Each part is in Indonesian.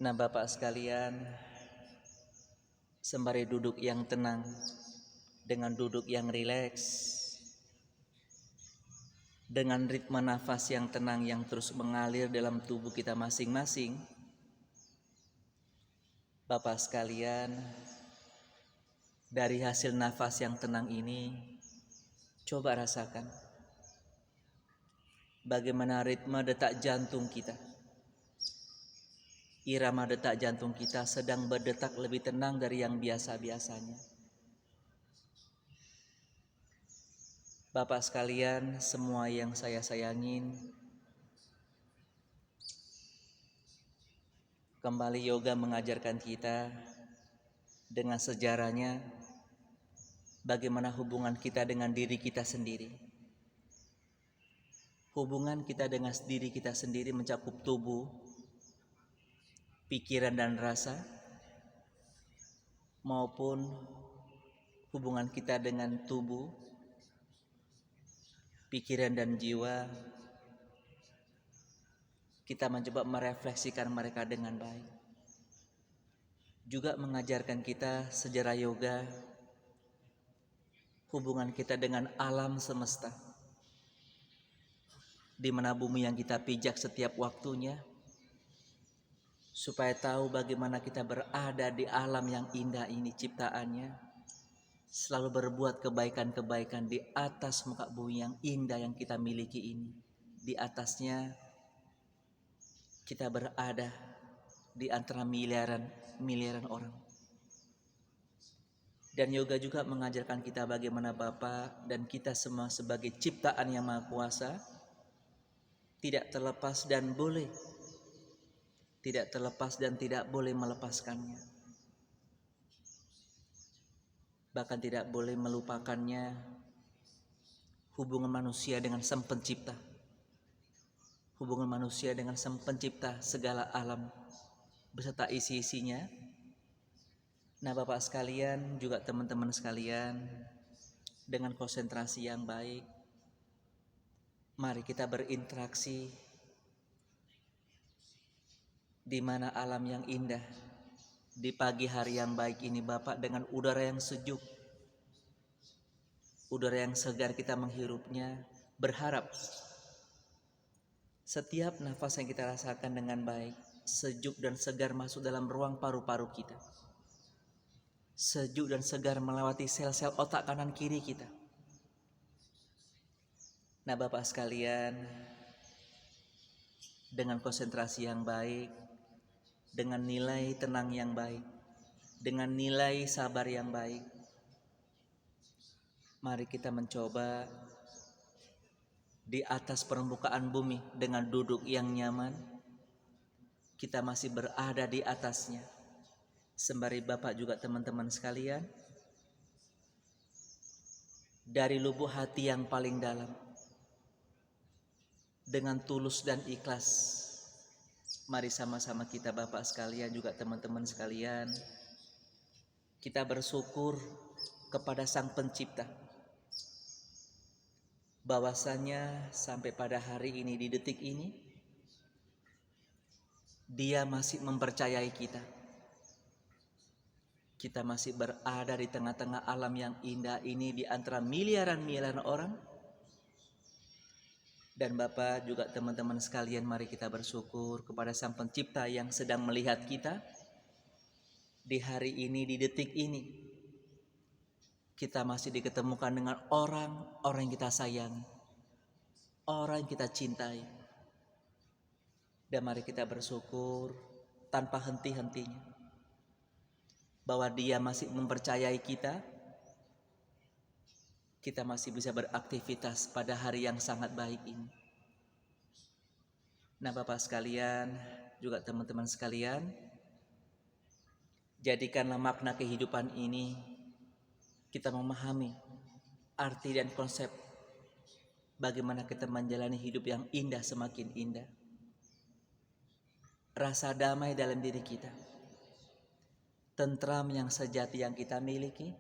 Nah, Bapak sekalian, sembari duduk yang tenang, dengan duduk yang rileks, dengan ritme nafas yang tenang yang terus mengalir dalam tubuh kita masing-masing, Bapak sekalian, dari hasil nafas yang tenang ini, coba rasakan bagaimana ritme detak jantung kita. Irama detak jantung kita sedang berdetak lebih tenang dari yang biasa-biasanya. Bapak sekalian, semua yang saya sayangin, kembali yoga mengajarkan kita dengan sejarahnya bagaimana hubungan kita dengan diri kita sendiri. Hubungan kita dengan diri kita sendiri mencakup tubuh, pikiran dan rasa, maupun hubungan kita dengan tubuh, pikiran dan jiwa. Kita mencoba merefleksikan mereka dengan baik. Juga mengajarkan kita sejarah yoga, hubungan kita dengan alam semesta, di mana bumi yang kita pijak setiap waktunya, supaya tahu bagaimana kita berada di alam yang indah ini ciptaannya, selalu berbuat kebaikan-kebaikan di atas muka bumi yang indah yang kita miliki ini. Di atasnya kita berada di antara miliaran orang. Dan yoga juga mengajarkan kita bagaimana Bapa dan kita semua sebagai ciptaan yang Maha Kuasa tidak terlepas dan tidak boleh melepaskannya. Bahkan tidak boleh melupakannya hubungan manusia dengan Sang Pencipta. Hubungan manusia dengan Sang Pencipta segala alam beserta isi-isinya. Nah, Bapak sekalian, juga teman-teman sekalian, dengan konsentrasi yang baik, mari kita berinteraksi di mana alam yang indah. Di pagi hari yang baik ini Bapak, dengan udara yang sejuk, udara yang segar kita menghirupnya, berharap setiap nafas yang kita rasakan dengan baik, sejuk dan segar masuk dalam ruang paru-paru kita. Sejuk dan segar melewati sel-sel otak kanan kiri kita. Nah, Bapak sekalian, dengan konsentrasi yang baik, dengan nilai tenang yang baik, dengan nilai sabar yang baik, mari kita mencoba di atas permukaan bumi dengan duduk yang nyaman. Kita masih berada di atasnya. Sembari Bapak juga teman-teman sekalian, dari lubuk hati yang paling dalam, dengan tulus dan ikhlas, mari sama-sama kita Bapak sekalian juga teman-teman sekalian, kita bersyukur kepada Sang Pencipta, bahwasanya sampai pada hari ini, di detik ini, Dia masih mempercayai kita. Kita masih berada di tengah-tengah alam yang indah ini di antara miliaran-miliaran orang. Dan Bapak juga teman-teman sekalian, mari kita bersyukur kepada Sang Pencipta yang sedang melihat kita di hari ini, di detik ini. Kita masih diketemukan dengan orang-orang yang kita sayangi, orang yang kita cintai. Dan mari kita bersyukur tanpa henti-hentinya bahwa Dia masih mempercayai kita. Kita masih bisa beraktivitas pada hari yang sangat baik ini. Nah, Bapak sekalian, juga teman-teman sekalian, jadikanlah makna kehidupan ini kita memahami arti dan konsep bagaimana kita menjalani hidup yang indah semakin indah. Rasa damai dalam diri kita, tentram yang sejati yang kita miliki,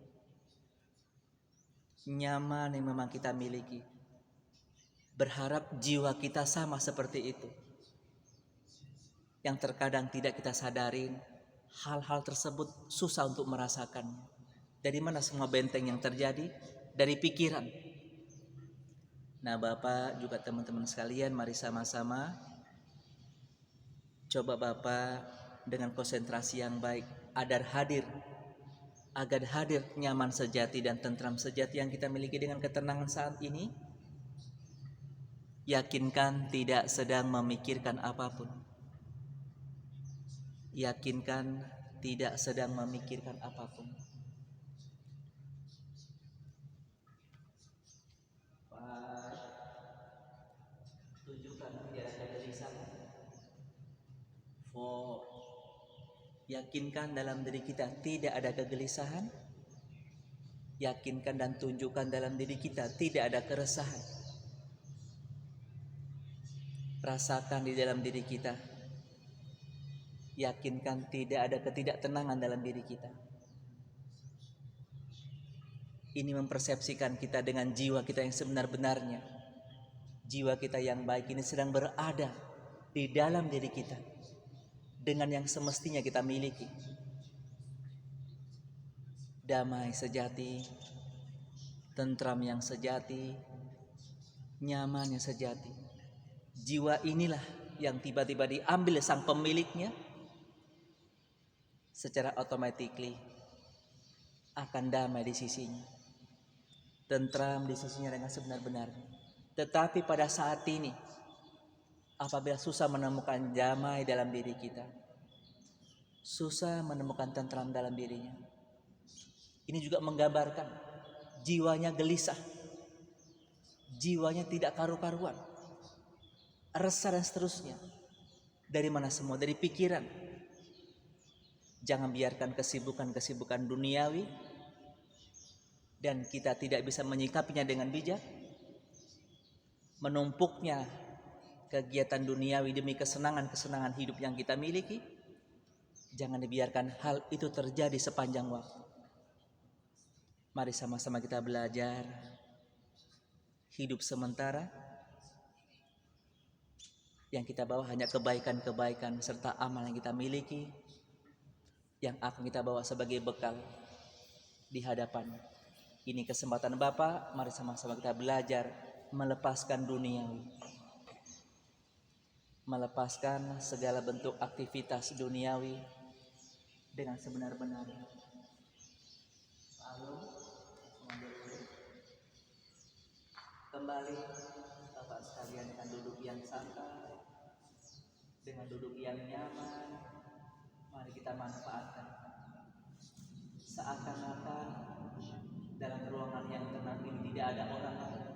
nyaman yang memang kita miliki. Berharap jiwa kita sama seperti itu. yang terkadang tidak kita sadarin, hal-hal tersebut susah untuk merasakannya. Dari mana semua benteng yang terjadi? Dari pikiran. Nah, Bapak juga teman-teman sekalian, mari sama-sama coba Bapak dengan konsentrasi yang baik agar hadir nyaman sejati dan tentram sejati yang kita miliki dengan ketenangan saat ini. Yakinkan tidak sedang memikirkan apapun. Yakinkan tidak sedang memikirkan apapun. Tunjukkan tiada kegelisahan. Yakinkan dalam diri kita tidak ada kegelisahan. Yakinkan dan tunjukkan dalam diri kita tidak ada keresahan. Rasakan di dalam diri kita. Yakinkan tidak ada ketidaktenangan dalam diri kita. Ini mempersepsikan kita dengan jiwa kita yang sebenar-benarnya. Jiwa kita yang baik ini sedang berada di dalam diri kita dengan yang semestinya kita miliki. Damai sejati, tentram yang sejati, nyaman yang sejati. Jiwa inilah yang tiba-tiba diambil sang pemiliknya, secara automatically akan damai di sisinya, tentram di sisinya dengan sebenar-benarnya. Tetapi pada saat ini, apabila susah menemukan damai dalam diri kita, susah menemukan tentram dalam dirinya, ini juga menggambarkan jiwanya gelisah, jiwanya tidak karu-karuan, resah dan seterusnya. Dari mana semua? Dari pikiran. Jangan biarkan kesibukan-kesibukan duniawi dan kita tidak bisa menyikapinya dengan bijak, menumpuknya kegiatan duniawi demi kesenangan-kesenangan hidup yang kita miliki. Jangan dibiarkan hal itu terjadi sepanjang waktu. Mari sama-sama kita belajar hidup sementara yang kita bawa hanya kebaikan-kebaikan serta amal yang kita miliki, yang akan kita bawa sebagai bekal di hadapan. Ini kesempatan Bapak, mari sama-sama kita belajar melepaskan duniawi, melepaskan segala bentuk aktivitas duniawi dengan sebenar-benarnya. Kembali Bapak sekalian dengan duduk yang santai, dengan duduk yang nyaman. Mari kita manfaatkan. Seakan-akan dalam ruangan yang tenang ini tidak ada orang lain.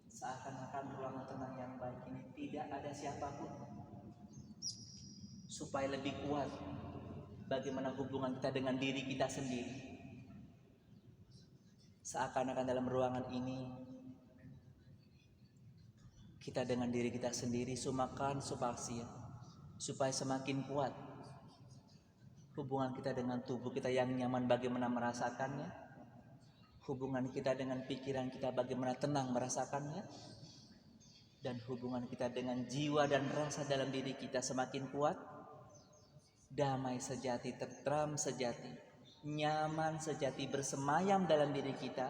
Seakan-akan ruangan tenang yang baik ini tidak ada siapapun. Supaya lebih kuat bagaimana hubungan kita dengan diri kita sendiri. Seakan-akan dalam ruangan ini kita dengan diri kita sendiri sumakan supaksia, supaya semakin kuat hubungan kita dengan tubuh kita yang nyaman bagaimana merasakannya, hubungan kita dengan pikiran kita bagaimana tenang merasakannya, dan hubungan kita dengan jiwa dan rasa dalam diri kita semakin kuat, damai sejati, tentram sejati, nyaman sejati bersemayam dalam diri kita,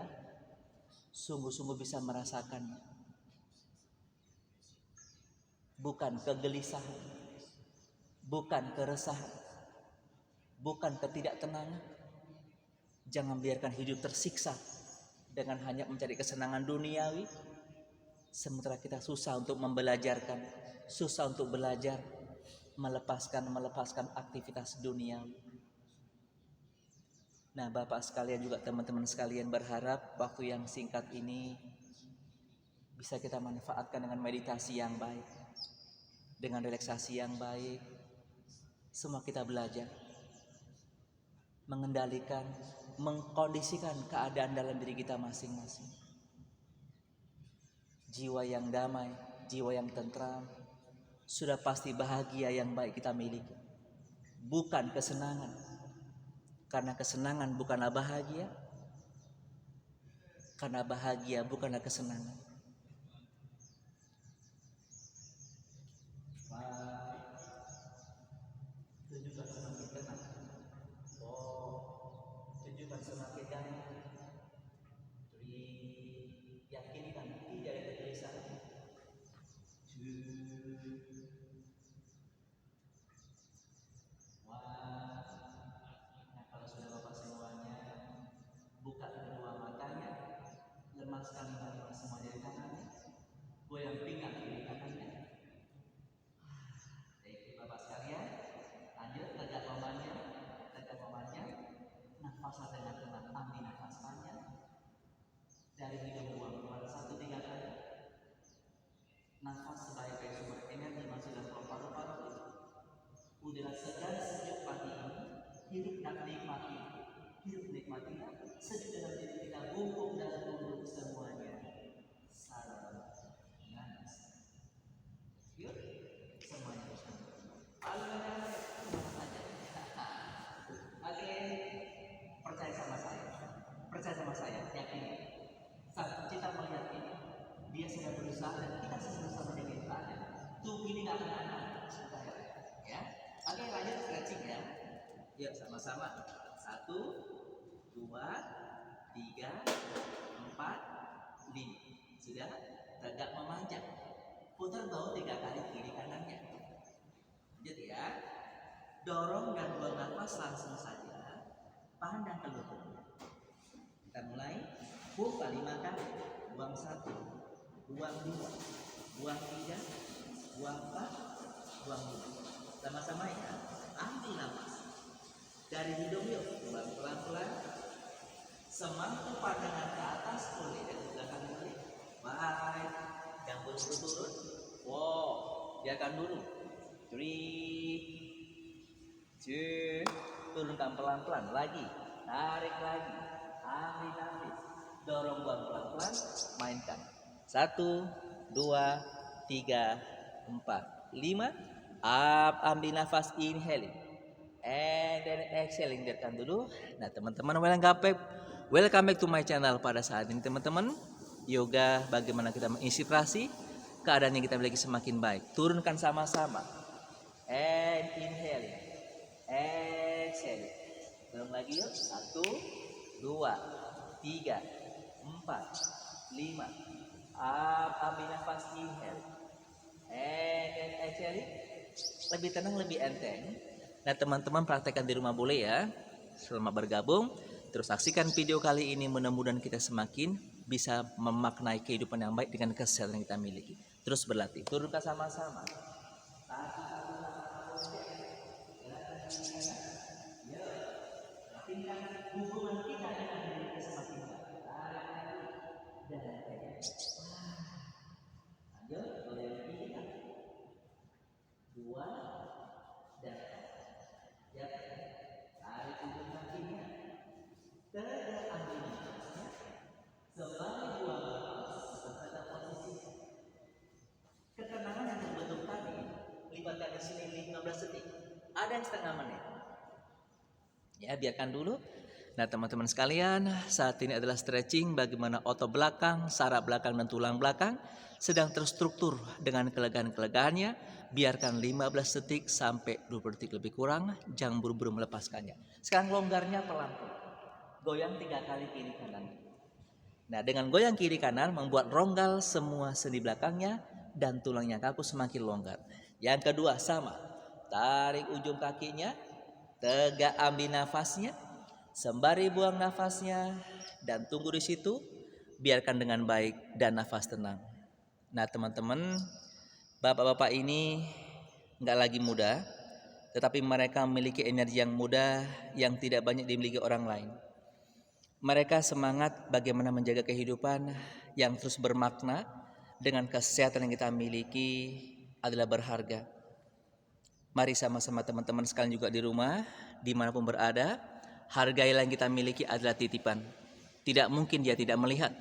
sungguh-sungguh bisa merasakannya. Bukan kegelisahan, bukan keresahan, bukan ketidaktenangan. Jangan biarkan hidup tersiksa dengan hanya mencari kesenangan duniawi, sementara kita susah untuk membelajarkan, susah untuk belajar melepaskan aktivitas duniawi. Nah, Bapak sekalian juga teman-teman sekalian berharap waktu yang singkat ini bisa kita manfaatkan dengan meditasi yang baik, dengan relaksasi yang baik. Semua kita belajar mengendalikan, mengkondisikan keadaan dalam diri kita masing-masing. Jiwa yang damai, jiwa yang tentram, sudah pasti bahagia yang baik kita miliki, bukan kesenangan. Karena kesenangan bukanlah bahagia, karena bahagia bukanlah kesenangan. semakin damai. Jadi yakinkan tidak ada kegelisahan. Wah, nah kalau sudah Bapak semuanya, buka kedua matanya, lemaskan lima semua dari kanannya, goyang pinggang kiri kanannya. Baik, Bapak sekalian, lanjut tegak memanjang, nafaslah dengan tenang, ambil nafas panjang dari hidung buang keluar 1-3 kali. Nafas sebaik-baik sumber energi masuk dalam paru-paru. Udara segar sejuk pagi ini, hidup nikmatinya, sejuk dalam diri kita, bungkuk dan tunduk semuanya. Salam manis. Yuk, semuanya bersama. Oke, percaya sama saya, yakin. Saat kita melihat ini, dia sedang berusaha dan kita sedang berusaha menjaga keadaan. Tuh ini nggak akan ada, ya. Oke, lanjut stretching ya. Yuk sama-sama. 1, 2, 3, 4, 5. Sudah? Tegak memanjang. Putar bahu 3 kali kiri kanannya. Lanjut ya. Dorong dan buang nafas langsung saja. Pandang ke lutut. Kita mulai. Buka 5 kali. Buang 1, buang 2, buang 3, buang 4, buang 5. Sama-sama ya. Ambil nafas dari hidung, yuk buang pelan-pelan. Semampu pandangan ke atas, boleh dan ke belakang boleh. Baik, yang berturut-turut. Wow, biarkan dulu. 3, 2, turunkan pelan-pelan lagi, tarik lagi, ambil nafas, dorong buang pelan-pelan, mainkan. 1, 2, 3, 4, 5. Up, ambil nafas, inhaling, and then exhaling. Biarkan dulu. Nah teman-teman, welcome back to my channel. Pada saat ini teman-teman, yoga bagaimana kita menginspirasi keadaan yang kita miliki semakin baik. Turunkan sama-sama, and inhaling, exhaling. Dorong lagi yuk. 1, 2, 3, 4, 5. Up, ambil nafas, inhale, and then exhaling. Lebih tenang, lebih enteng. Nah teman-teman, praktekkan di rumah boleh ya. Selamat bergabung. Terus saksikan video kali ini, mudah-mudahan kita semakin bisa memaknai kehidupan yang baik dengan kesehatan yang kita miliki. Terus berlatih. Turunkan sama-sama. Hubungan kita dengan diri kita semakin baik. Dan lanjut, boleh 3, 2, dan ya, tarik ujung kakinya, tegak ambil nafasnya, sembari buang nafas pada posisi. Ketenangan yang terbentuk tadi, libatkan di sini 15 detik, ada yang setengah menit. Ya, biarkan dulu. Nah teman-teman sekalian, saat ini adalah stretching bagaimana otot belakang, saraf belakang dan tulang belakang sedang terstruktur dengan kelegaan-kelegaannya. Biarkan 15 detik sampai 20 detik lebih kurang, jangan buru-buru melepaskannya. Sekarang longgarnya pelan-pelan, goyang 3 kali kiri kanan. Nah dengan goyang kiri kanan membuat ronggal semua sendi belakangnya dan tulangnya kaku semakin longgar. Yang kedua sama, tarik ujung kakinya, tegak ambil nafasnya, sembari buang nafasnya, dan tunggu di situ, biarkan dengan baik dan nafas tenang. Nah teman-teman, bapak-bapak ini nggak lagi muda, tetapi mereka memiliki energi yang muda yang tidak banyak dimiliki orang lain. Mereka semangat bagaimana menjaga kehidupan yang terus bermakna dengan kesehatan yang kita miliki adalah berharga. Mari sama-sama teman-teman sekalian juga di rumah, dimanapun berada, hargailah yang kita miliki adalah titipan. Tidak mungkin dia tidak melihat.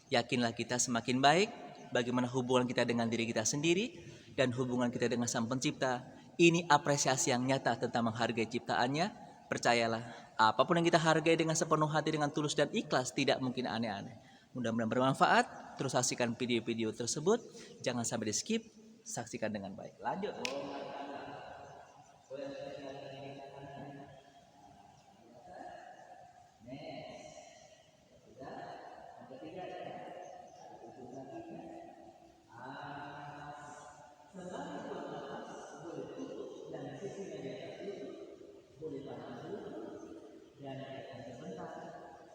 Yakinlah kita semakin baik, bagaimana hubungan kita dengan diri kita sendiri dan hubungan kita dengan Sang Pencipta. Ini apresiasi yang nyata tentang menghargai ciptaannya. Percayalah, apapun yang kita hargai dengan sepenuh hati, dengan tulus dan ikhlas, tidak mungkin aneh-aneh. Mudah-mudahan bermanfaat. Terus saksikan video-video tersebut. Jangan sampai di skip. Saksikan dengan baik. Lanjut.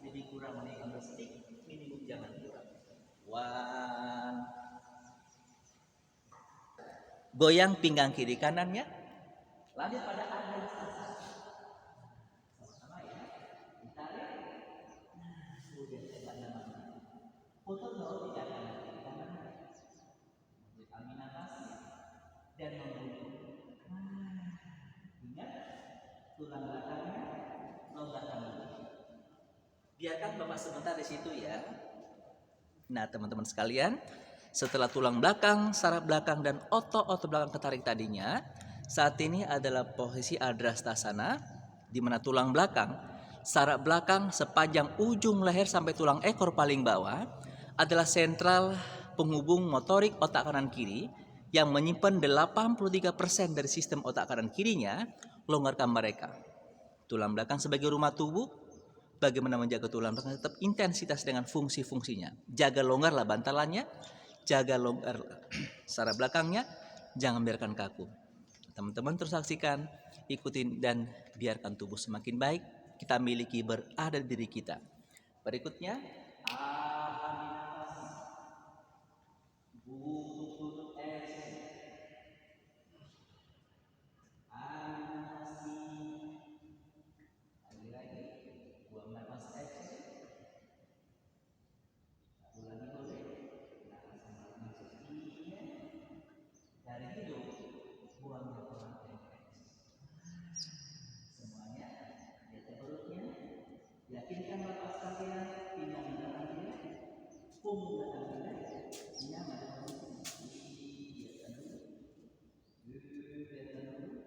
Jadi kurang menaikkan stick, minimum jangan kurang. One. Goyang pinggang kiri kanannya. Lanjut pada adrestasa. Sama-sama ya. Ditarik. Nah, kemudian tegak nama. Putar dulu 3 kali kiri kanan. Ambil nafas dan membungkuk. Ingat, tulang belakangnya longgarkan dulu. Biarkan Bapak sebentar di situ ya. Nah, teman-teman sekalian, setelah tulang belakang, saraf belakang, dan otot-otot belakang ketarik tadinya, saat ini adalah posisi adrastasana, di mana tulang belakang, saraf belakang sepanjang ujung leher sampai tulang ekor paling bawah adalah sentral penghubung motorik otak kanan kiri yang menyimpan 83% dari sistem otak kanan kirinya. Longgarkan mereka. Tulang belakang sebagai rumah tubuh. Bagaimana menjaga tulang belakang tetap intensitas dengan fungsi-fungsinya. Jaga longgarlah bantalannya, jaga longgar saraf belakangnya, jangan biarkan kaku. Teman-teman terus saksikan, ikutin dan biarkan tubuh semakin baik kita miliki berada di diri kita. Berikutnya, yakinkan Bapak sekalian pinggang belakangnya, punggung belakangnya nyaman. Biarkan dulu. Biarkan dulu.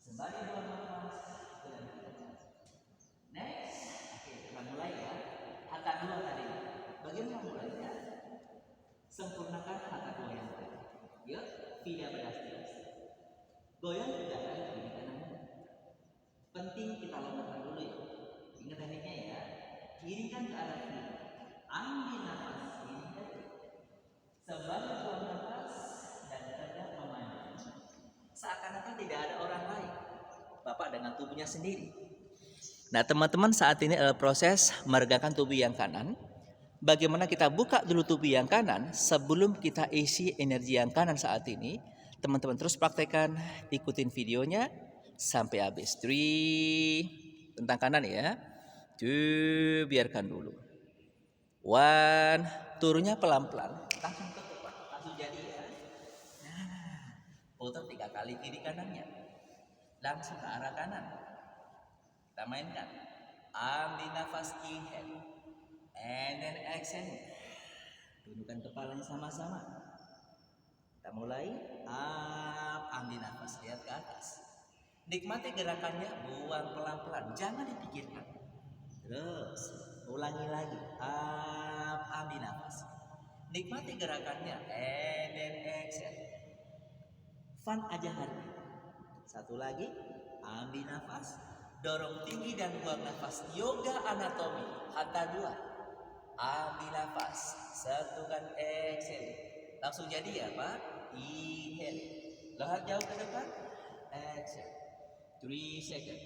Sembari buang nafas. Next. Oke, kita mulai ya. Hatha dua tadi. Bagaimana mulainya? Sempurnakan hatha dua yang tadi. Yuk, tidak beras-beras. Goyang tidak akan kiri kanan. Penting kita longgarkan dulu ya. Ingat tekniknya ya. Kiringkan ke arah kiri. Ambil nafas ini tadi. Sembari buang nafas dan tegak memandang. Seakan-akan tidak ada orang lain. Bapak dengan tubuhnya sendiri. Nah, teman-teman, saat ini adalah proses meregangkan tubuh yang kanan. Bagaimana kita buka dulu tubuh yang kanan sebelum kita isi energi yang kanan saat ini. Teman-teman terus praktekkan, ikutin videonya sampai habis. 3 tentang kanan ya. 2, biarkan dulu. 1, turunnya pelan-pelan. Langsung ke depan, langsung jadi ya. Nah, putar 3 kali kiri kanannya. Langsung ke arah kanan. Kita mainkan. Ambil nafas inhale. And then exhale. Tundukkan kepalanya sama-sama. Kita mulai. Up, ambil nafas, lihat ke atas. Nikmati gerakannya, buang pelan-pelan, jangan dipikirkan. Terus, ulangi lagi. Up, ambil nafas. Nikmati gerakannya, and then exhale. Fun aja hari. Satu lagi, ambil nafas, dorong tinggi dan buang nafas. Yoga anatomi, hatha dua. Ambil nafas, satukan, exhale. Langsung jadi ya Pak. Inhale, leher jauh ke depan, exhale. 3 second,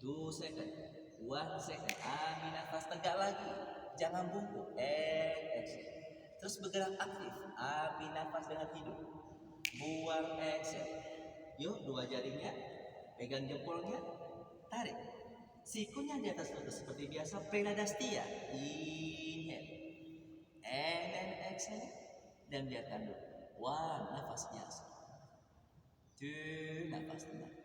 2 second, 1 second. Ambil nafas, tegak lagi, jangan bungkuk, exhale. Terus bergerak aktif. Ambil nafas dengan hidung, buang, exhale. Yuk, 2 jarinya, pegang jempolnya, tarik. Sikunya di atas lutut seperti biasa, Pranadastia. Inhale, and then exhale, dan biarkan dulu. 1, nafas biasa. 2, nafas tenang.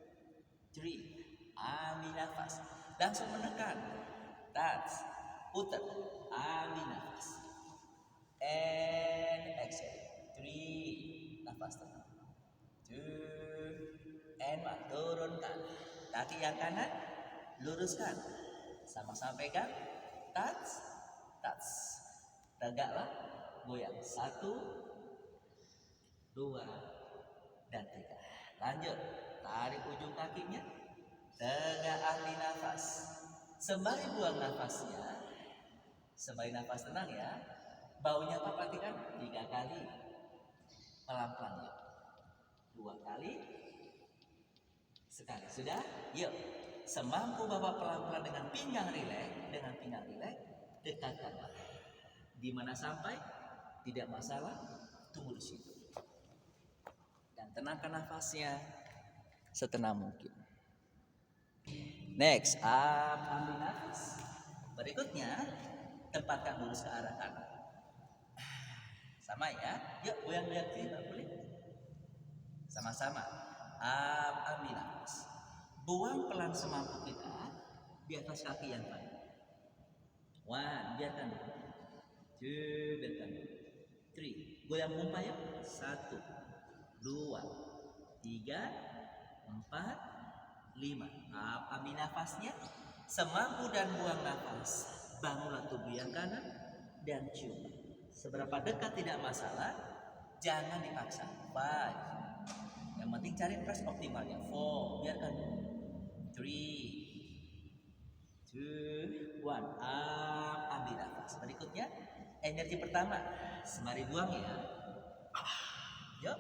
3, ambil nafas, langsung menekan. Touch, putar, ambil nafas, and exhale. 3, nafas tenang. 2, and 1, turunkan. Kaki yang kanan luruskan, sama-sama pegang. Touch, touch. Tegaklah, goyang. 1, 2, dan 3. Lanjut, tarik ujung kakinya, tegak, ambil nafas. Sembari buang nafasnya, sembari nafas tenang ya. Baunya Pak perhatikan 3 kali, pelan-pelan yuk. 2 kali, sekali. Sudah? Yuk. Semampu Bapak pelan-pelan dengan pinggang rileks, dekatkanlah. Di mana sampai tidak masalah, tunggu di situ. Dan tenangkan nafasnya setenang mungkin. Next, ambil nafas. Berikutnya, tempatkan lurus ke arah kanan. Sama ya, yuk goyang-goyang kita boleh. Sama-sama. Ambil nafas. Buang pelan semampu kita di atas kaki yang kanan. One, biarkan dulu. Two, biarkan dulu. Three, goyang pompa ya. 1, 2, 3, 4, 5. Ambil nafasnya. Semampu dan buang nafas. Bangunlah tubuh yang kanan dan cium. Seberapa dekat tidak masalah. Jangan dipaksa. 5. Yang penting cari press optimalnya. 4, biarkan dulu. 3, 2, 1. Ambil nafas. Berikutnya energi pertama. Sembari buang ya. Yuk,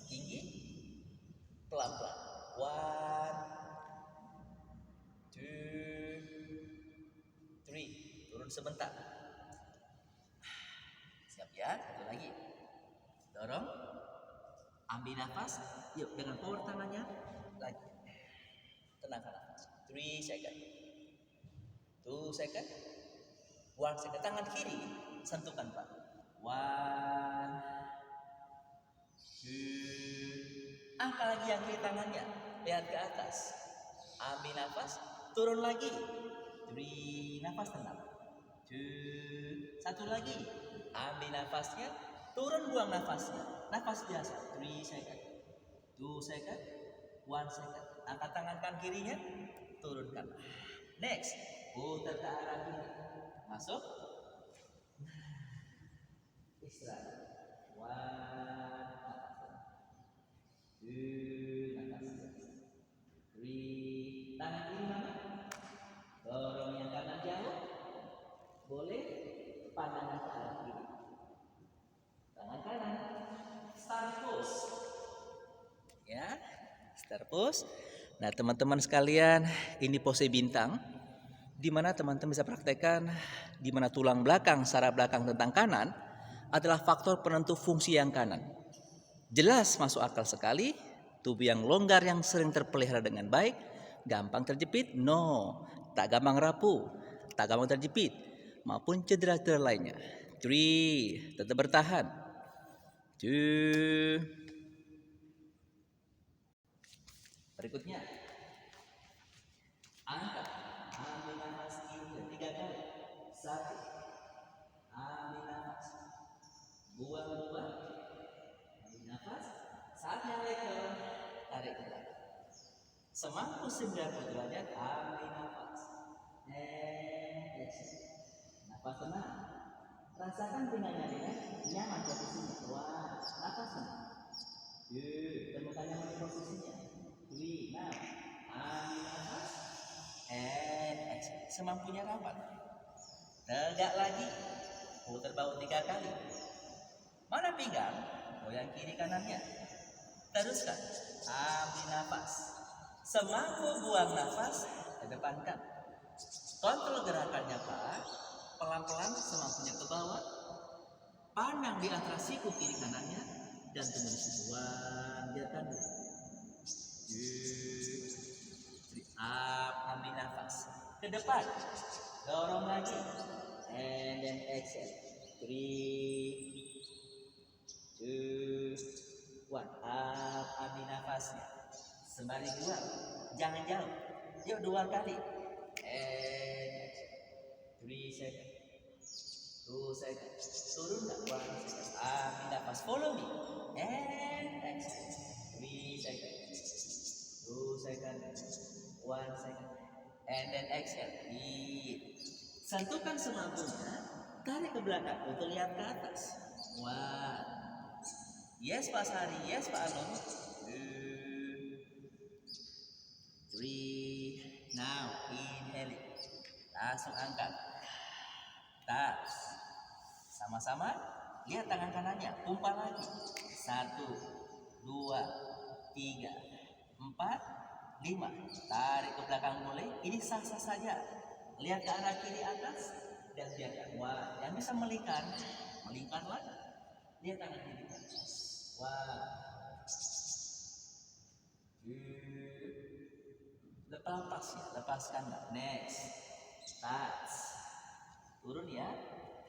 tinggi, pelan-pelan. 1, 2, 3. Turun sebentar. Siap ya? Satu lagi. Dorong. Ambil nafas. Yuk, dengan power tangannya. Lagi. Tenangkan nafas. 3 second. 2 second. 1 second. Tangan kiri sentuhkan Pak. 1, 2. Angkat lagi yang kiri tangannya. Lihat ke atas. Ambil nafas. Turun lagi. 3. Nafas tenang. 2. Satu lagi. Ambil nafasnya. Turun, buang nafasnya. Nafas biasa. 3 second. 2 second. 1 second. Angkat tangan kan kirinya. Turunkan. Next. Putar ke arah kiri. Masuk. Istirahat. 1. 2. Nafas. 3. Tangan kiri mana? Dorong yang kanan jauh. Boleh. Pandangan ke arah kiri. Tangan kanan. Start pose. Ya. Start pose. Nah, teman-teman sekalian, ini pose bintang, di mana teman-teman bisa praktekkan, di mana tulang belakang, saraf belakang tentang kanan adalah faktor penentu fungsi yang kanan. Jelas masuk akal sekali, tubuh yang longgar yang sering terpelihara dengan baik, gampang terjepit? No, tak gampang rapuh, tak gampang terjepit, maupun cedera-cedera lainnya. 3, tetap bertahan. 2. Berikutnya, angkat, ambil nafas kiri 3 kali. 1, ambil nafas, buang, ambil nafas. Saatnya leker, tarik ke belakang. Semampu 90 derajat, ambil nafas. Nafas tenang. Rasakan pinggangnya nyaman posisinya. Wah, nafas tenang. 2, temukan nyaman posisinya. 3, now, ambil nafas. Semampunya rapat. Tegak lagi. Putar bahu 3 kali. Mana pinggang? Goyang kiri kanannya. Teruskan. Ambil nafas. Semampu buang nafas. Kedepankan. Kontrol gerakannya Pak. Pelan-pelan semampunya ke bawah. Pandang di antara siku kiri kanannya. Dan tunggu di situ. Biarkan dulu. Ambil nafas. Ke depan. Dorong lagi. And then exhale. 3, 2, 1. Ambil nafasnya. Sembari buang. Jangan jauh. Yuk 2 kali. And 3 second. 2 second. Turun gak? 1 second. Ambil nafas. Follow me. And exhale. 3 second. 2 second. 1 second. And then exhale. Sentuhkan semampunya. Tarik ke belakang untuk lihat ke atas. 1. Yes Pak Sari. Yes Pak Alon. 2, 3. Now inhale. Langsung angkat. Tas. Sama-sama. Lihat tangan kanannya. Pompa lagi. 1, 2, 3, 4, 5. Tarik ke belakang boleh. Ini sah-sah saja. Lihat ke arah kiri atas dan biarkan. Wah, yang bisa melingkarlah. Lihat tangan kiri atas. Wah. Lepas ya, lepaskan. Next. Touch. Turun ya.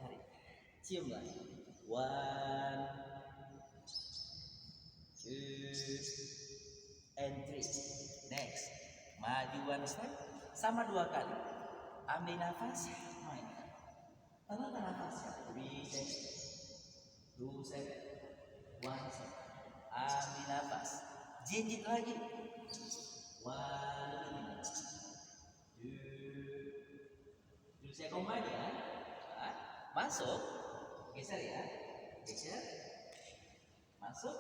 Tarik. Cium lagi. 1, 2, and 3. Next. Maju 1 step. Sama 2 kali. Ambil nafas. Main. Tenangkan nafasnya. 3 seconds. 2 seconds. 1 second. Ambil nafas. Jinjit lagi. 1, 2. Saya combine ya. Masuk. Geser ya. Geser. Masuk.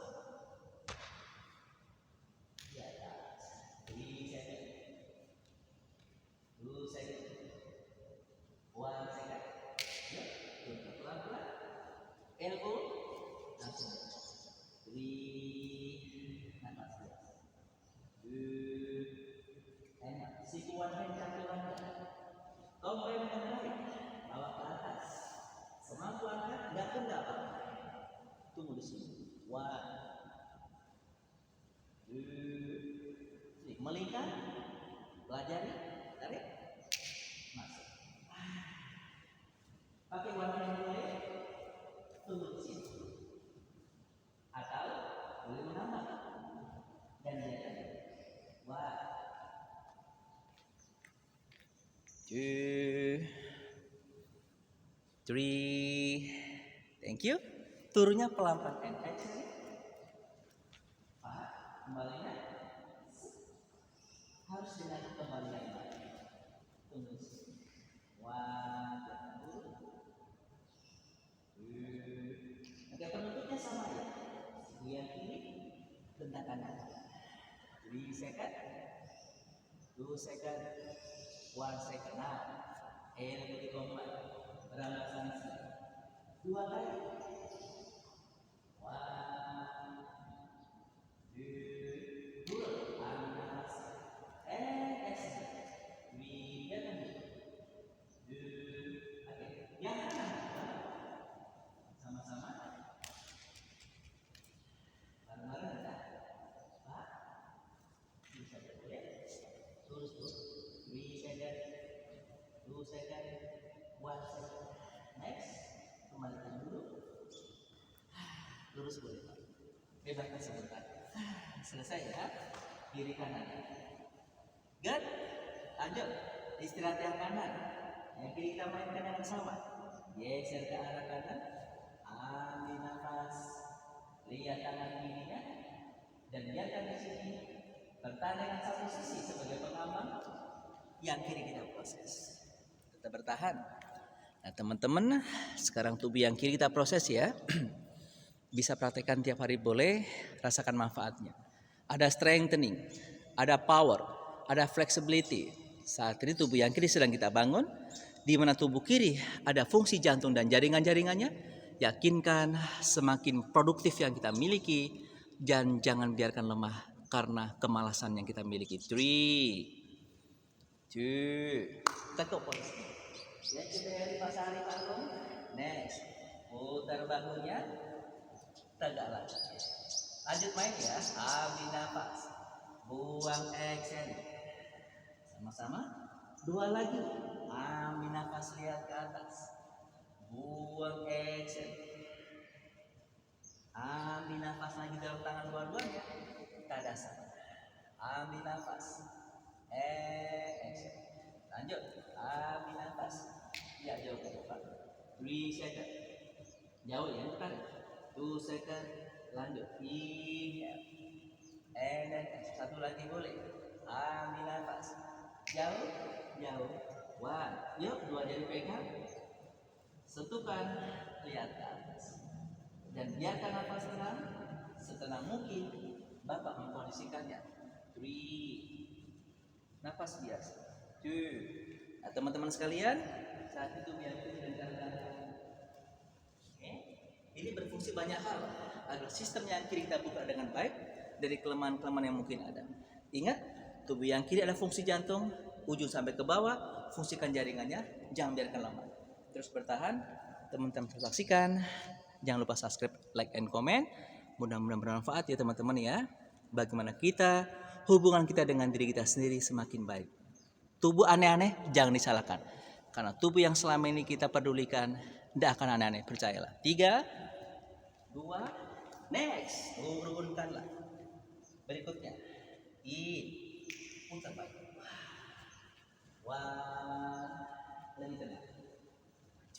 Di atas. 3 second. 2 second. 1 second. Ya. Pelan-pelan. Elbow. Langsung. 3. Nafas. 2. Enak. Siku one hand jatuh lagi. Tombol yang baik. Bawa ke atas. Semampu angkat. Enggak pun enggak apa-apa. Tunggu di sini. 1, 2. Melingkar. Pelajari. Tarik. Masuk. Pakai one hand boleh. Tunggu di sini. Atau boleh menambah. Dan jalan. 1, 2, 3. Thank you. Turunnya pelan-pelan. And exhale. Kembalinya harus dengan kembalian lagi. Tunggu sini. 1, 2. Oke, penutupnya sama ya. Yang kiri, bentak kanan. 3 second. 2 second. 1 second. Nah, elbow di combine. Relaksasi. 2 kali. 1, 2. Turun. Ambil nafas. Exhale. 3. 2. Oke. Yang kanan. Sama-sama. Bareng-bareng ya. Bisa boleh. Terus. 3 second. 2 second. 1 second. Next. Kembalikan dulu. Lurus boleh Pak. Bebaskan sebentar. Selesai ya. Kiri kanan. Good. Lanjut. Istirahat yang kanan. Yang kiri kita mainkan yang sama. Geser ke arah kanan. Ambil nafas. Lihat tangan kirinya. Dan biarkan di sini. Bertahan dengan satu sisi sebagai pengambang. Yang kiri kita proses. Tetap bertahan. Nah teman-teman, sekarang tubuh yang kiri kita proses ya. Bisa praktekkan tiap hari boleh, rasakan manfaatnya. Ada strengthening, ada power, ada flexibility. Saat ini tubuh yang kiri sedang kita bangun, di mana tubuh kiri ada fungsi jantung dan jaringan-jaringannya. Yakinkan semakin produktif yang kita miliki, dan jangan biarkan lemah karena kemalasan yang kita miliki. 3, 2, tekuk posisi. Ya, kita dari pasari panggung. Next, putar bahunya. Tegak lagi. Lanjut main ya. Ambil nafas. Buang exhale. Sama-sama. 2 lagi. Ambil nafas, lihat ke atas. Buang exhale. Ambil nafas lagi dalam tangan dua-duanya. Tadasana. Ambil nafas. Exhale. Lanjut. Ambil nafas. Ya, jauh ke depan. 3 second. Jauh ya, tarik. 2 second. Lanjut. Inhale. And then satu lagi boleh. Ambil nafas. Jauh. 1. Yuk, 2 jari pegang. Sentuhkan. Lihat ke atas. Dan biarkan nafas tenang. Setenang mungkin. Bapak mengkondisikannya. 3. Nafas biasa. 2. Nah, teman-teman sekalian, saat itu biar ini berfungsi banyak hal agar sistem yang kiri kita buka dengan baik dari kelemahan-kelemahan yang mungkin ada. Ingat, Tubuh yang kiri adalah fungsi jantung, ujung sampai ke bawah, fungsikan jaringannya, jangan biarkan lemah. Terus bertahan, teman-teman saksikan. Jangan lupa subscribe, like, and comment. Mudah-mudahan bermanfaat ya teman-teman ya. Bagaimana kita, hubungan kita dengan diri kita sendiri semakin baik. Tubuh aneh-aneh jangan disalahkan. Karena tubuh yang selama ini kita pedulikan tidak akan aneh-aneh, percayalah. 3, 2, next. Urunkanlah. Berikutnya. Putar baik. Lebih tenang.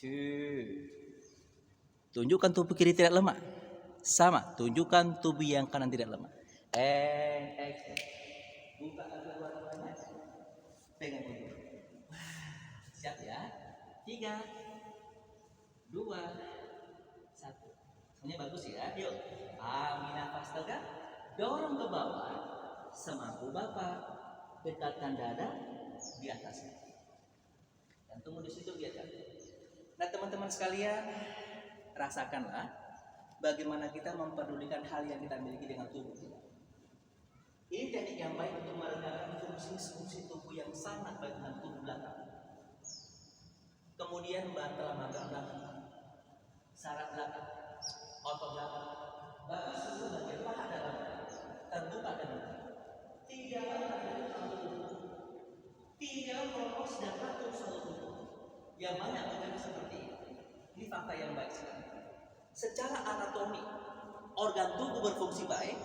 2. Tunjukkan tubuh kiri tidak lemah. Sama, tunjukkan tubuh yang kanan tidak lemah. And exhale. Buka kedua-duanya. Pegang dulu. Siap ya. 3, 2, 1. Semuanya bagus ya. Yuk. Ambil nafas tegak. Dorong ke bawah. Semampu Bapak. Dekatkan dada di atasnya. Dan tunggu di situ biarkan. Nah teman-teman sekalian, rasakanlah bagaimana kita mempedulikan hal yang kita miliki dengan tubuh kita. Ini teknik yang baik untuk meredakan fungsi-fungsi tubuh yang sangat baik dengan tubuh belakang. Kemudian bantal magang belakang, saraf belakang, otot belakang, bahkan seluruh bagian paha dalam terbuka dan tidak merokok dan patuh selalu. Yang banyak orang seperti ini. Ini fakta yang baik sekali. Secara anatomi, organ tubuh berfungsi baik,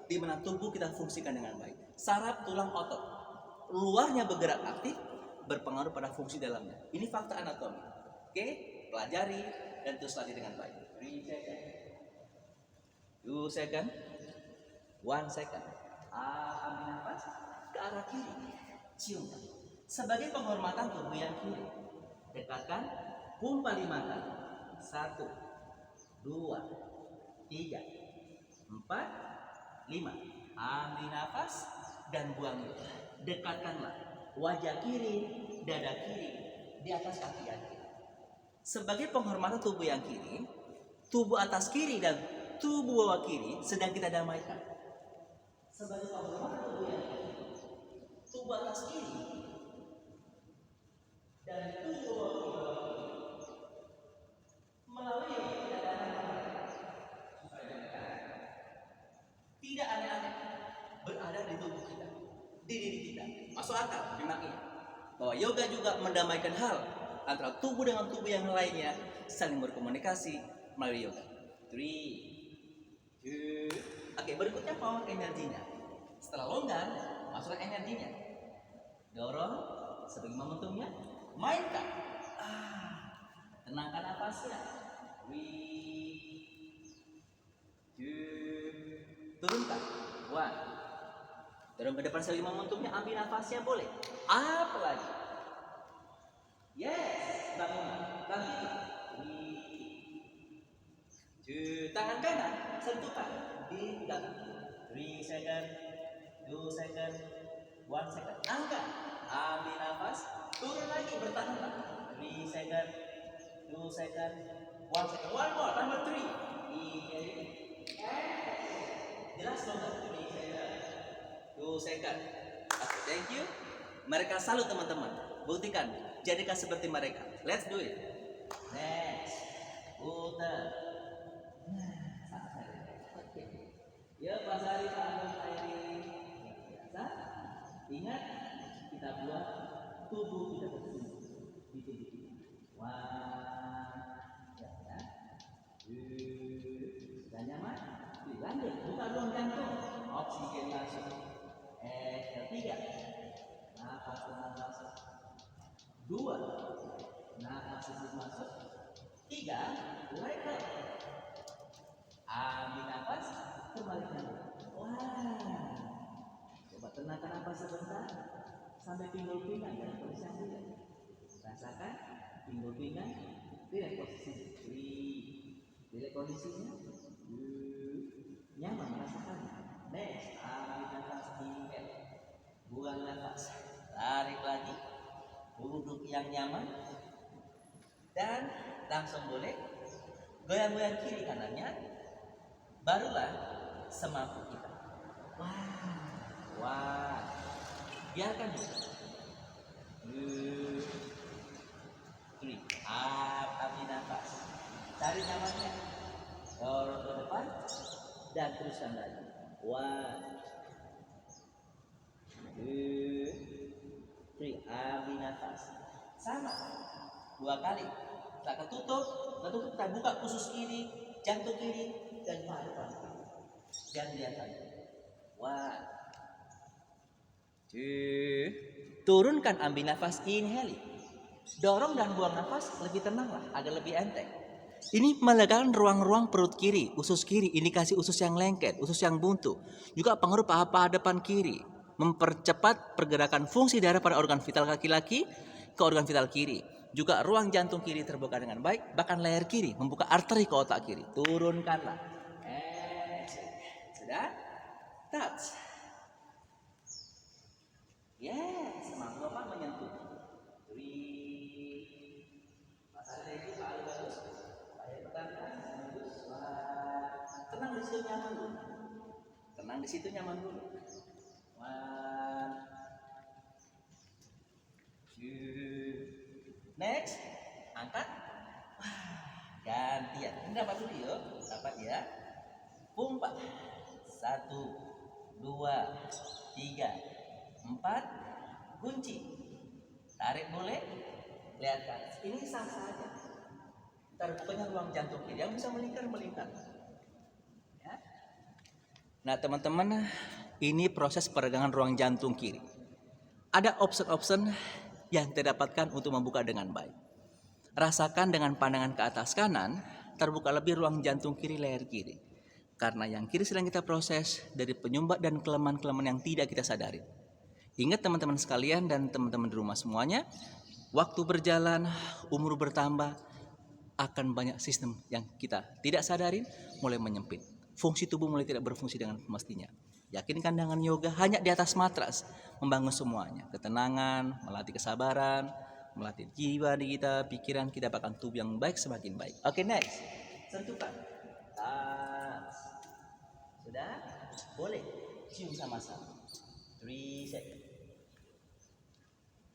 di mana tubuh kita fungsikan dengan baik. Saraf, tulang, otot, luarnya bergerak aktif, berpengaruh pada fungsi dalamnya. Ini fakta anatomi. Oke, pelajari dan terus latih dengan baik. 3 second, 2 second, 1 second. Ambil nafas ke arah kiri, ciumkan. Sebagai penghormatan tubuh yang kiri, dekatkan, pompa 5 kali. 1, 2, 3, 4, 5. Ambil nafas dan buang. Dekatkanlah wajah kiri, dada kiri di atas kaki yang kiri. Sebagai penghormatan tubuh yang kiri, tubuh atas kiri dan tubuh bawah kiri sedang kita damaikan. Sebagai penghormatan tubuh yang kiri, tubuh atas kiri dan tubuh bawah kiri melalui yang tidak tidak aneh-aneh berada di tubuh kita, di diri kita. Masuk akal memang ini bahwa yoga juga mendamaikan hal antara tubuh dengan tubuh yang lainnya, saling berkomunikasi melalui yoga. 3, 2. Oke, berikutnya power energinya. Setelah longgar, masukkan energinya. Dorong sebagai momentumnya, mainkan. Tenangkan nafasnya. 3, 2. Turunkan. 1. Dorong ke depan sebagai momentumnya, ambil nafasnya boleh. Up lagi. Yes, bangun. Lanjutkan. 3, 2. Tangan kanan sentuhkan di belakang. 3 second, 2 second, 1 second. Angkat. Ambil nafas. Turun lagi, bertahanlah. 3 second, 2 second, 1 second. One more, number 3. Jelas dong, 3 second, 2 second. Okay, thank you. Mereka salut teman-teman. Buktikan, jadikan seperti mereka. Let's do it. Next, putar. Ya, Pak Sari, Pak Agus, Pak Eri. Biasa. Ingat, kita buat tubuh kita bertumbuh di tubuh kita. 1, ya. 2, sudah nyaman? Lanjut, buka ruang jantung. Oksigen masuk. 3. Nafas. 2. Nafas masuk. 3. Let go. Ambil nafas, kembalikan. Coba tenangkan nafas sebentar sampai pinggul pinggang dalam posisi yang tidak. Rasakan pinggul pinggang tidak posisi. Tidak kondisinya. Nyaman merasakan. Next, ambil nafas, inhale. Buang nafas, tarik lagi. Duduk yang nyaman. Dan langsung boleh goyang-goyang kiri kanannya. Barulah semampu kita. Wah. biarkan dulu. 2, 3. Ambil nafas. Cari nyamannya. Dorong ke depan dan teruskan lagi. 1, 2, 3. Ambil nafas. Sama. 2 kali. Kita tutup, kita buka usus kiri, jantung kiri, dan paha depan. Dan lihatkan. 1, 2. Turunkan, ambil nafas, inhale. Dorong dan buang nafas, lebih tenanglah, agak lebih enteng. Ini melegakan ruang-ruang perut kiri, usus kiri, indikasi usus yang lengket, usus yang buntu. Juga pengaruh paha depan kiri, mempercepat pergerakan fungsi darah pada organ vital laki-laki ke organ vital kiri. Juga ruang jantung kiri terbuka dengan baik, bahkan leher kiri membuka arteri ke otak kiri. Turunkanlah. Sudah? Touch. Yes, semangat Bapak menyentuh. 3. Pasal itu paling bagus. Saya tekankan, bagus. Tenang di situ nyaman dulu. Tenang di situ nyaman dulu. 1, 2. Next, angkat. Gantian. Ini dapat video, dapat ya. Pompa. 1, 2, 3, 4. Kunci. Tarik boleh. Lihat kan. Ini sah saja. Terbukanya ruang jantung kiri yang bisa melingkar. Ya. Nah teman-teman, ini proses peregangan ruang jantung kiri. Ada option-option yang kita dapatkan untuk membuka dengan baik. Rasakan dengan pandangan ke atas kanan, terbuka lebih ruang jantung kiri, leher kiri. Karena yang kiri sedang kita proses dari penyumbat dan kelemahan-kelemahan yang tidak kita sadari. Ingat teman-teman sekalian dan teman-teman di rumah semuanya, waktu berjalan, umur bertambah, akan banyak sistem yang kita tidak sadarin mulai menyempit. Fungsi tubuh mulai tidak berfungsi dengan mestinya. Yakinkan dengan yoga hanya di atas matras, membangun semuanya. Ketenangan, melatih kesabaran, melatih jiwa di kita, pikiran kita, bahkan tubuh yang baik semakin baik. Oke, next. Sentuhkan. Sudah? Boleh. Cium sama-sama. 3 seconds.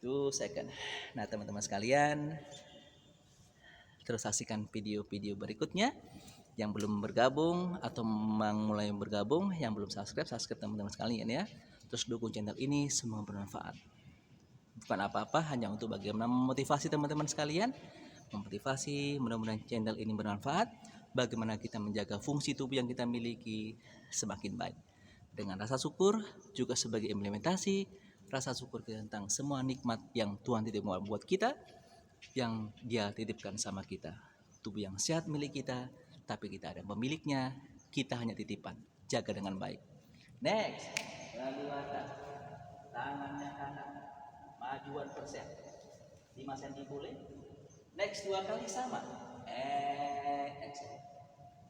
2 seconds. Nah, teman-teman sekalian, terus saksikan video-video berikutnya. Yang belum bergabung atau mulai bergabung, yang belum subscribe teman-teman sekalian ya. Terus dukung channel ini, semua bermanfaat. Bukan apa-apa, hanya untuk bagaimana memotivasi teman-teman sekalian. Memotivasi, mudah-mudahan channel ini bermanfaat. Bagaimana kita menjaga fungsi tubuh yang kita miliki semakin baik. Dengan rasa syukur juga sebagai implementasi rasa syukur tentang semua nikmat yang Tuhan titipkan buat kita, yang Dia titipkan sama kita. Tubuh yang sehat milik kita, tapi kita ada pemiliknya, kita hanya titipan. Jaga dengan baik. Next, lalu atas, tangannya kanan, majuan persen, 5 cm boleh. Next 2 kali sama. Exhale.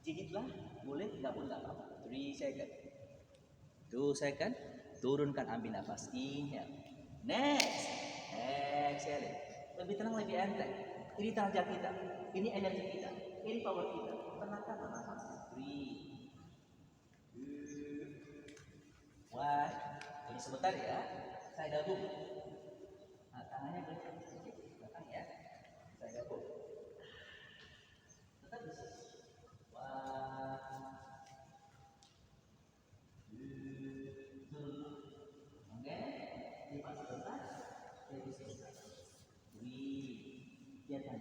Gigitlah, boleh, nggak boleh apa-apa. 3 second. 2 second. Turunkan, ambil nafas. Inhale. Next. Exhale. Lebih tenang, lebih enteng. Ini tenaga kita. Ini energi kita. Ini power kita. Tenangkan nafas. 3, 2, 1. Ini sebentar ya. Saya gabung. Nah, tangannya belakang ya. Saya gabung. Tetap di sini. 1, 2, 3. Oke. Lipat sebentar. Jadi sebentar. 3. Biarkan.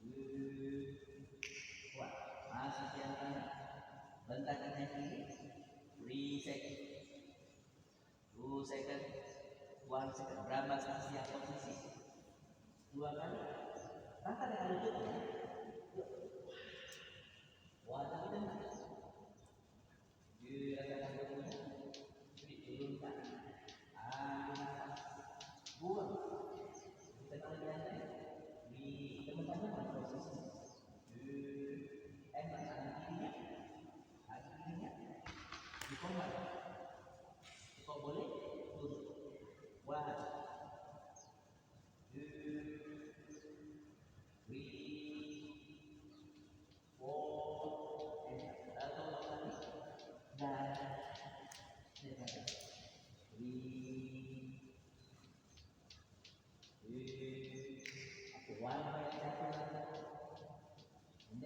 2. Kuat. Masuk yang kanan. Bentangkan yang kiri. 3 second. 2 second. 1 second. Berapa siap posisi? 2 kali. Angkat dengan lututnya. Wadah dengar. Gerakan lututnya. Turunkan. Ambil nafas. Buang. Tenang santai. Di teman-teman posisi. Enak tangan kirinya. Kaki kirinya. Dikombat. Kok boleh? Turun. 1,